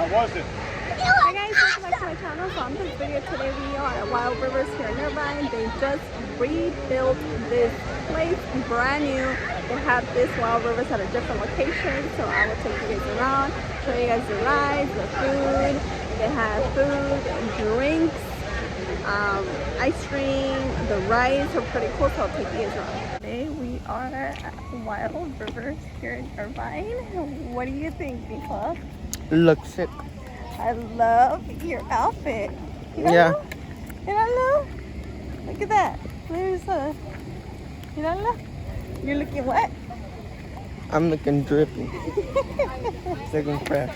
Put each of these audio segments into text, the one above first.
Hey guys, welcome back to my channel. So on this video today we are at Wild Rivers here in Irvine. They just rebuilt this place brand new. They have this Wild Rivers at a different location, so I will take you guys around, show you guys the rides, the food. They have food, drinks, ice cream. The rides are pretty cool, so I'll take you guys around. Today we are at Wild Rivers here in Irvine. What do you think, Nicola? Looks sick. I love your outfit. Yeah. Míralo. Look at that. There's a. Míralo. You're looking what? I'm looking drippy. Looking fresh.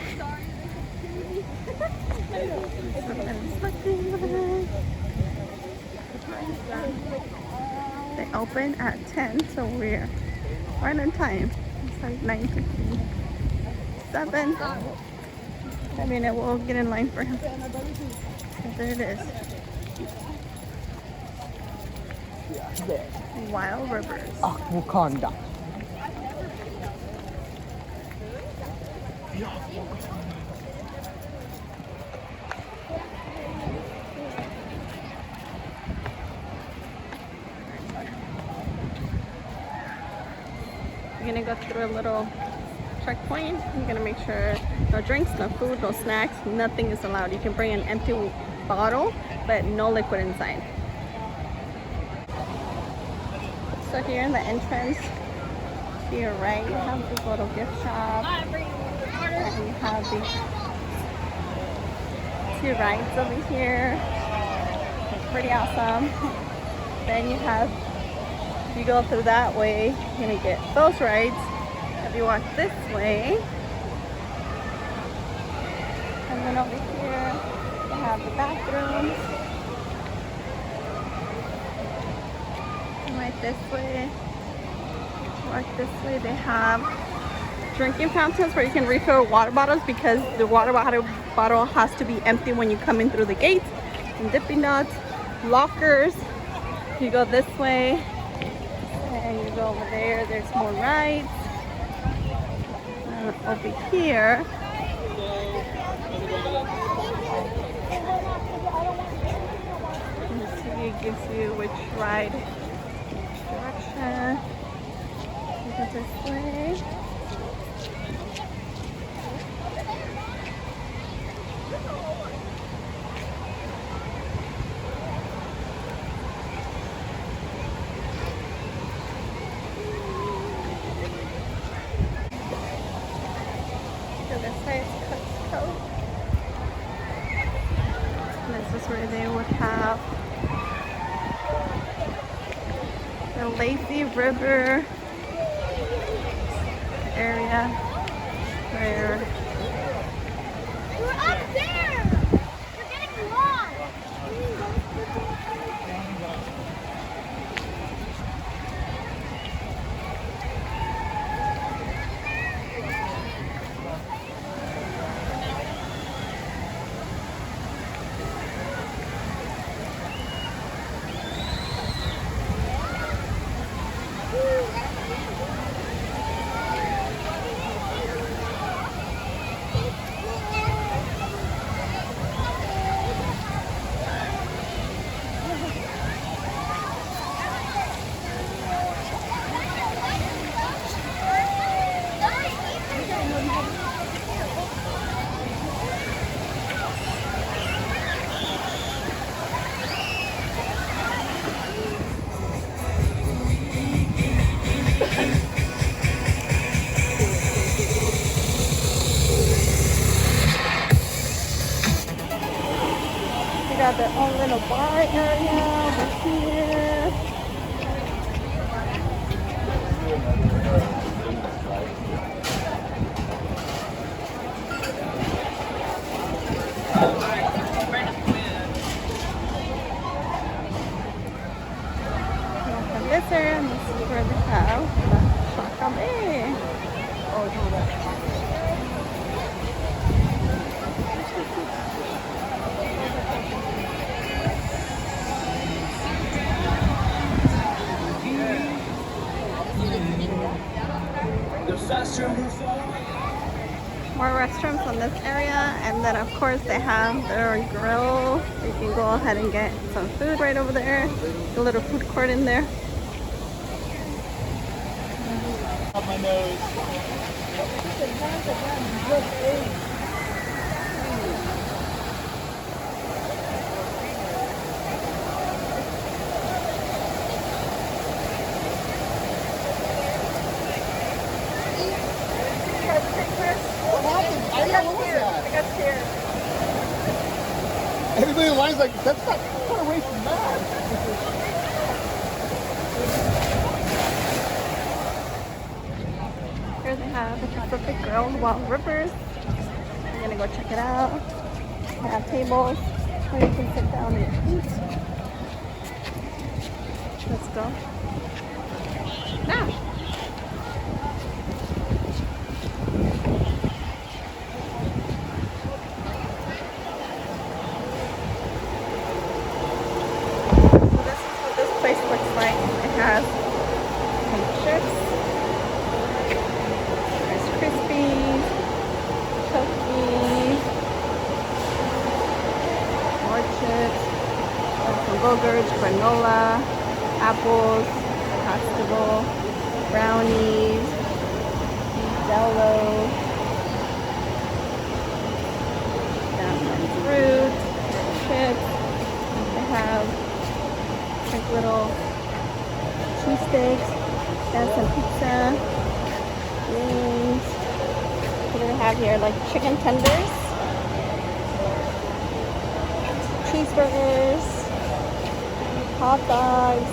They open at 10, so we're right on time. It's like 9:57. I mean, we'll get in line for him. So there it is. Wild Rivers. Wakanda. We're gonna go through a little checkpoint. I'm gonna make sure no drinks, no food, no snacks, nothing is allowed. You can bring an empty bottle, but no liquid inside. So here in the entrance, to your right, you have this little gift shop, and you have the two rides over here. It's pretty awesome. Then you have, if you go through that way, you're gonna get those rides. If you walk this way, and then over here they have the bathrooms. And right this way, walk this way, they have drinking fountains where you can refill water bottles, because the water bottle has to be empty when you come in through the gates. And Dipping Dots, lockers. You go this way, and you go over there, there's more rides. Over here, you see it gives you which ride direction. You go this way. This way is Cook's Cove. And this is where they would have the lazy river area where we're up there! We're getting lost! got their own little bar area over here. From this area, and this is where they have the Shakame. Oh, do that. and then of course they have their grill. You can go ahead and get some food right over there. A little food court in there. Up my nose. What happened? I got scared. I got scared. Everybody in line's like, that's not far away from that. Here they have the Pacific Grill Wild Rivers. We're gonna go check it out. They have tables where you can sit down and eat. Let's go. Now. Place looks like it has some chips, Rice Krispies, cookies, more chips, some burgers, granola, apples, Costable, brownies, Jello, got some fruit, chips. They have like little cheese sticks, got some pizza, wings. What do they have here? Like chicken tenders, cheeseburgers, hot dogs,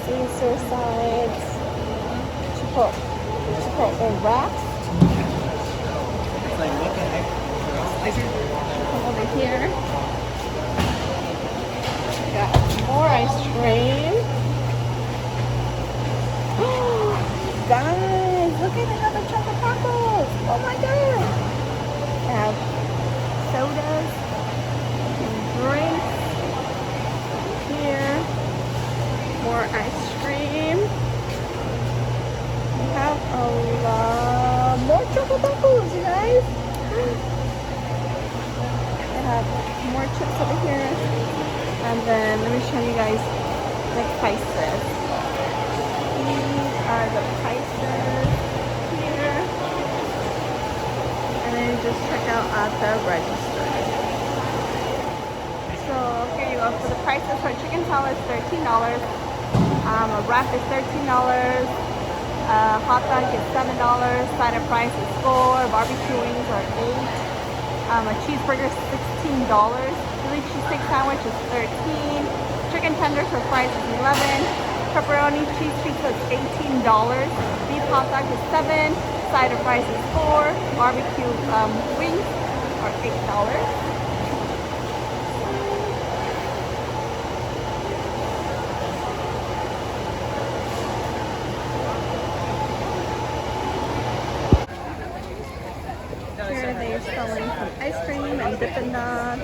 Caesar sides, Chipotle wraps. Come over here. Got more ice cream. Guys, look at another chocolate tacos. Oh my god. They have sodas and drinks. Here. More ice cream. We have a lot more chocolate tacos, you guys. They have more chips over here. And then let me show you guys the prices. These are the prices here. And then just check out at the register. So here you go. For the prices for chicken salad is $13. A wrap is $13. Hot dog is $7. Side of fries is $4. Barbecue wings are $8. A cheeseburger is $16. Philly cheesesteak sandwich is $13. Chicken tenders or fries is $11. Pepperoni cheese pizza is $18. Beef hot dog is $7. Side of fries is $4. Barbecue wings are $8. Here they're selling some ice cream and Dippin' Dots.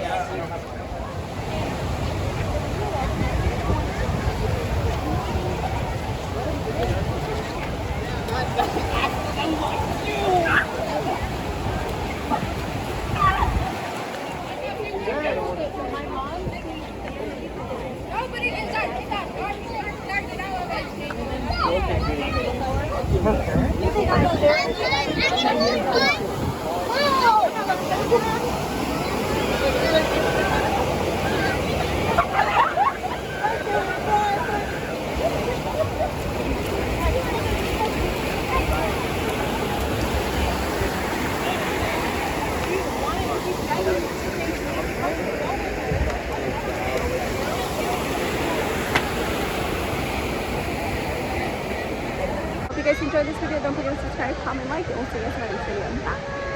If you guys enjoyed this video, don't forget to subscribe, comment, like, and we'll see you guys in the next video. Bye!